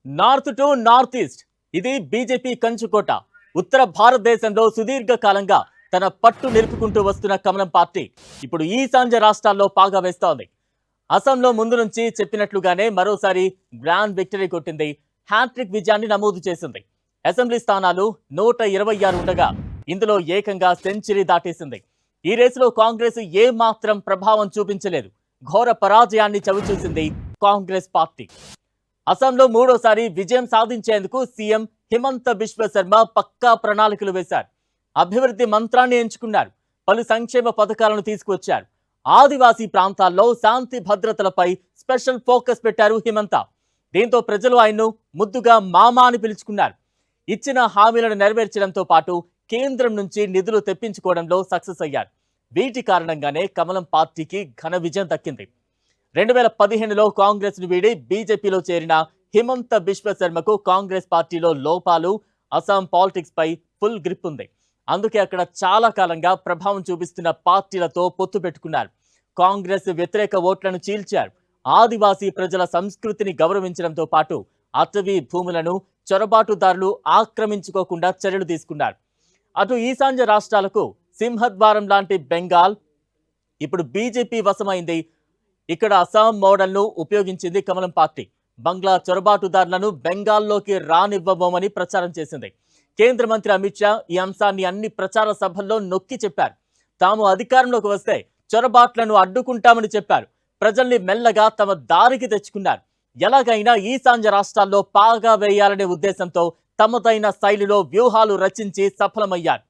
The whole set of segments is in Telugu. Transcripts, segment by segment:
నార్త్ టు నార్త్ ఈస్ట్ ఇది బీజేపీ కంచుకోట. ఉత్తర భారతదేశంలో సుదీర్ఘ కాలంగా తన పట్టు నిలుపుకుంటూ వస్తున్న కమలం పార్టీ ఇప్పుడు ఈశాన్య రాష్ట్రాల్లో పాగా వేస్తోంది. అసోంలో ముందు నుంచి చెప్పినట్లుగానే మరోసారి గ్రాండ్ విక్టరీ కొట్టింది. హ్యాట్రిక్ విజయాన్ని నమోదు చేసింది. అసెంబ్లీ స్థానాలు 126 ఉండగా ఇందులో ఏకంగా సెంచరీ దాటేసింది. ఈ రేసులో కాంగ్రెస్ ఏ మాత్రం ప్రభావం చూపించలేదు. ఘోర పరాజయాన్ని చవిచూసింది కాంగ్రెస్ పార్టీ. అసోంలో మూడోసారి విజయం సాధించేందుకు సీఎం హిమంత బిశ్వ శర్మ పక్కా ప్రణాళికలు వేశారు. అభివృద్ధి మంత్రాన్ని ఎంచుకున్నారు. పలు సంక్షేమ పథకాలను తీసుకువచ్చారు. ఆదివాసీ ప్రాంతాల్లో శాంతి భద్రతలపై స్పెషల్ ఫోకస్ పెట్టారు హిమంత. దీంతో ప్రజలు ఆయన్ను ముద్దుగా మామా అని పిలుచుకున్నారు. ఇచ్చిన హామీలను నెరవేర్చడంతో పాటు కేంద్రం నుంచి నిధులు తెప్పించుకోవడంలో సక్సెస్ అయ్యారు. వీటి కారణంగానే కమలం పార్టీకి ఘన విజయం దక్కింది. 2015లో కాంగ్రెస్ ను వీడి బీజేపీలో చేరిన హిమంత బిశ్వ శర్మకు కాంగ్రెస్ పార్టీలో లోపాలు, అస్సాం పాలిటిక్స్ పై ఫుల్ గ్రిప్ ఉంది. అందుకే అక్కడ చాలా కాలంగా ప్రభావం చూపిస్తున్న పార్టీలతో పొత్తు పెట్టుకున్నారు. కాంగ్రెస్ వ్యతిరేక ఓట్లను చీల్చారు. ఆదివాసీ ప్రజల సంస్కృతిని గౌరవించడంతో పాటు అటవీ భూములను చొరబాటుదారులు ఆక్రమించుకోకుండా చర్యలు తీసుకున్నారు. అటు ఈశాన్య రాష్ట్రాలకు సింహద్వారం లాంటి బెంగాల్ ఇప్పుడు బీజేపీ వశమైంది. ఇక్కడ అస్సాం మోడల్ను ఉపయోగించింది కమలం పార్టీ. బంగ్లా చొరబాటుదారులను బెంగాల్లోకి రానివ్వబోమని ప్రచారం చేసింది. కేంద్ర మంత్రి అమిత్ షా ఈ అంశాన్ని అన్ని ప్రచార సభల్లో నొక్కి చెప్పారు. తాము అధికారంలోకి వస్తే చొరబాట్లను అడ్డుకుంటామని చెప్పారు. ప్రజల్ని మెల్లగా తమ దారికి తెచ్చుకున్నారు. ఎలాగైనా ఈశాన్య రాష్ట్రాల్లో పాగా వేయాలనే ఉద్దేశంతో తమదైన శైలిలో వ్యూహాలు రచించి సఫలమయ్యారు.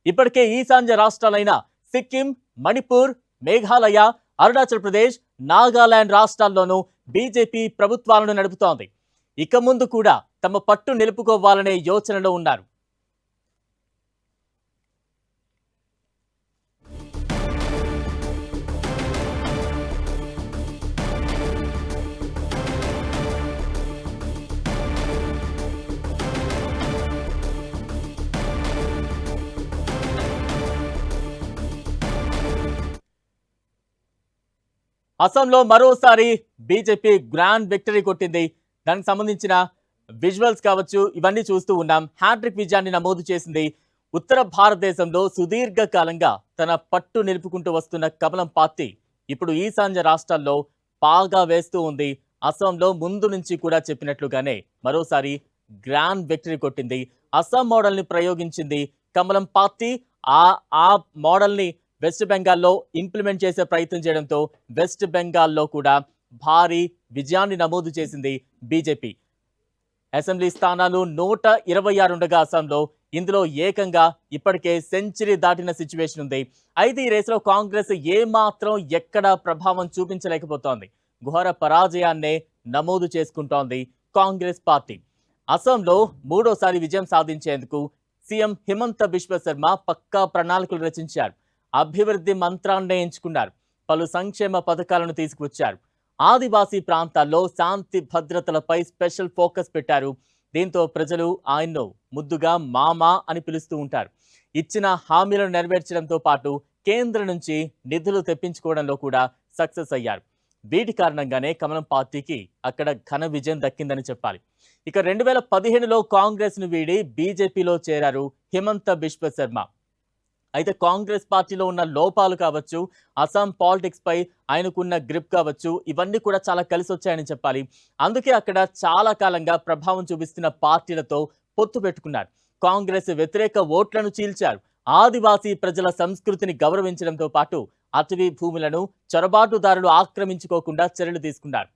ఇప్పటికే ఈశాన్య రాష్ట్రాలైన సిక్కిం, మణిపూర్, మేఘాలయ, అరుణాచల్ ప్రదేశ్, నాగాలాండ్ రాష్ట్రాల్లోనూ బీజేపీ ప్రభుత్వాలను నడుపుతోంది. ఇక ముందు కూడా తమ పట్టు నిలుపుకోవాలనే యోచనలో ఉన్నారు. అసోంలో మరోసారి బీజేపీ గ్రాండ్ విక్టరీ కొట్టింది. దానికి సంబంధించిన విజువల్స్ కావచ్చు, ఇవన్నీ చూస్తూ ఉన్నాం. హ్యాట్రిక్ విజయాన్ని నమోదు చేసింది. ఉత్తర భారతదేశంలో సుదీర్ఘ కాలంగా తన పట్టు నిలుపుకుంటూ వస్తున్న కమలం పార్టీ ఇప్పుడు ఈశాన్య రాష్ట్రాల్లో పాగా వేస్తూ ఉంది. అసోంలో ముందు నుంచి కూడా చెప్పినట్లుగానే మరోసారి గ్రాండ్ విక్టరీ కొట్టింది. అస్సాం మోడల్ ని ప్రయోగించింది కమలం పార్టీ. ఆ మోడల్ ని వెస్ట్ బెంగాల్లో ఇంప్లిమెంట్ చేసే ప్రయత్నం చేయడంతో వెస్ట్ బెంగాల్లో కూడా భారీ విజయాన్ని నమోదు చేసింది బీజేపీ. అసెంబ్లీ స్థానాలు 126 ఉండగా అస్సాంలో ఇందులో ఏకంగా ఇప్పటికే సెంచరీ దాటిన సిచ్యువేషన్ ఉంది. అయితే ఈ రేసులో కాంగ్రెస్ ఏ మాత్రం ఎక్కడా ప్రభావం చూపించలేకపోతోంది. ఘోర పరాజయాన్నే నమోదు చేసుకుంటోంది కాంగ్రెస్ పార్టీ. అస్సాంలో మూడోసారి విజయం సాధించేందుకు సీఎం హిమంత బిశ్వ శర్మ పక్కా ప్రణాళికలు రచించారు. అభివృద్ధి మంత్రాన్నే ఎంచుకున్నారు. పలు సంక్షేమ పథకాలను తీసుకువచ్చారు. ఆదివాసీ ప్రాంతాల్లో శాంతి భద్రతలపై స్పెషల్ ఫోకస్ పెట్టారు. దీంతో ప్రజలు ఆయన్ను ముద్దుగా మామా అని పిలుస్తూ ఉంటారు. ఇచ్చిన హామీలను నెరవేర్చడంతో పాటు కేంద్రం నుంచి నిధులు తెప్పించుకోవడంలో కూడా సక్సెస్ అయ్యారు. వీటి కారణంగానే కమలం పార్టీకి అక్కడ ఘన విజయం దక్కిందని చెప్పాలి. ఇక 2015లో కాంగ్రెస్ ను వీడి బీజేపీలో చేరారు హిమంత బిశ్వ శర్మ. అయితే కాంగ్రెస్ పార్టీలో ఉన్న లోపాలు కావచ్చు, అస్సాం పాలిటిక్స్ పై ఆయనకున్న గ్రిప్ కావచ్చు, ఇవన్నీ కూడా చాలా కలిసి వచ్చాయని చెప్పాలి. అందుకే అక్కడ చాలా కాలంగా ప్రభావం చూపిస్తున్న పార్టీలతో పొత్తు పెట్టుకున్నారు. కాంగ్రెస్ వ్యతిరేక ఓట్లను చీల్చారు. ఆదివాసీ ప్రజల సంస్కృతిని గౌరవించడంతో పాటు అటవీ భూములను చొరబాటుదారులు ఆక్రమించుకోకుండా చర్యలు తీసుకున్నారు.